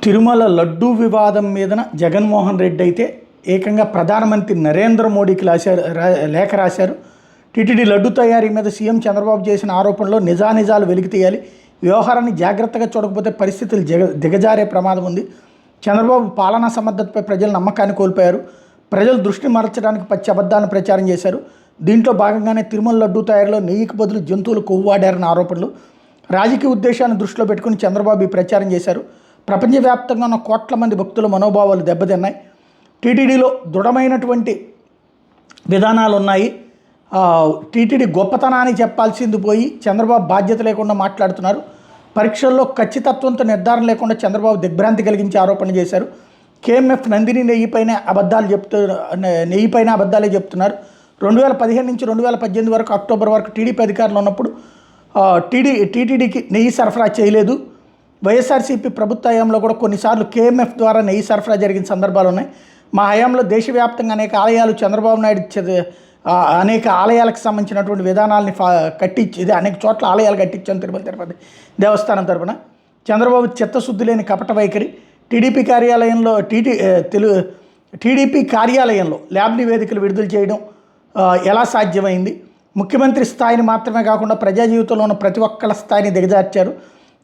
తిరుమల లడ్డూ వివాదం మీదన జగన్మోహన్ రెడ్డి అయితే ఏకంగా ప్రధానమంత్రి నరేంద్ర మోడీకి లేఖ రాశారు. టీటీడీ లడ్డు తయారీ మీద సీఎం చంద్రబాబు చేసిన ఆరోపణలో నిజానిజాలు వెలికి తీయాలి, వ్యవహారాన్ని జాగ్రత్తగా చూడకపోతే పరిస్థితులు దిగజారే ప్రమాదం ఉంది. చంద్రబాబు పాలనా సమర్థతపై ప్రజల నమ్మకాన్ని కోల్పోయారు. ప్రజలు దృష్టి మరల్చడానికి పచ్చి అబద్ధాలను ప్రచారం చేశారు. దీంట్లో భాగంగానే తిరుమల లడ్డూ తయారీలో నెయ్యికి బదులు జంతువులు కొవ్వు వాడారన్న ఆరోపణలు, రాజకీయ ఉద్దేశాన్ని దృష్టిలో పెట్టుకుని చంద్రబాబు ఈ ప్రచారం చేశారు. ప్రపంచవ్యాప్తంగా ఉన్న కోట్ల మంది భక్తుల మనోభావాలు దెబ్బతిన్నాయి. టీటీడీలో దృఢమైనటువంటి విధానాలు ఉన్నాయి. టీటీడీ గొప్పతనాన్ని చెప్పాల్సింది పోయి చంద్రబాబు బాధ్యత లేకుండా మాట్లాడుతున్నారు. పరీక్షల్లో ఖచ్చితత్వంతో నిర్ధారణ లేకుండా చంద్రబాబు దిగ్భ్రాంతి కలిగించే ఆరోపణలు చేశారు. కేఎంఎఫ్ నందిని నెయ్యిపైన అబద్ధాలే చెప్తున్నారు. 2015 నుంచి 2018 వరకు అక్టోబర్ వరకు టీడీపీ అధికారంలో ఉన్నప్పుడు టీటీడీకి నెయ్యి సరఫరా చేయలేదు. వైఎస్ఆర్సీపీ ప్రభుత్వ హయాంలో కూడా కొన్నిసార్లు కేఎంఎఫ్ ద్వారా నెయ్యి సరఫరా జరిగిన సందర్భాలు ఉన్నాయి. మా హయాంలో దేశవ్యాప్తంగా అనేక ఆలయాలు చంద్రబాబు నాయుడు అనేక ఆలయాలకు సంబంధించినటువంటి విధానాలని కట్టించేది, అనేక చోట్ల ఆలయాలు కట్టించాను తిరుపతి దేవస్థానం తరపున. చంద్రబాబు చిత్తశుద్ధి లేని కపట వైఖరి, టీడీపీ కార్యాలయంలో ల్యాబ్ నివేదికలు విడుదల చేయడం ఎలా సాధ్యమైంది? ముఖ్యమంత్రి స్థాయిని మాత్రమే కాకుండా ప్రజా జీవితంలో ఉన్న ప్రతి ఒక్కళ్ళ స్థాయిని దిగజార్చారు.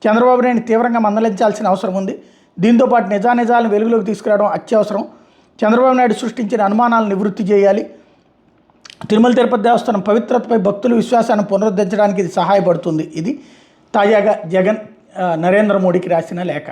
చంద్రబాబు నాయుడు తీవ్రంగా మందలించాల్సిన అవసరం ఉంది. దీంతోపాటు నిజానిజాలను వెలుగులోకి తీసుకురావడం అత్యవసరం. చంద్రబాబు నాయుడు సృష్టించిన అనుమానాలను నివృత్తి చేయాలి. తిరుమల తిరుపతి దేవస్థానం పవిత్రతపై భక్తుల విశ్వాసాన్ని పునరుద్ధరించడానికి ఇది సహాయపడుతుంది. ఇది తాజాగా జగన్ నరేంద్ర మోడీకి రాసిన లేఖ.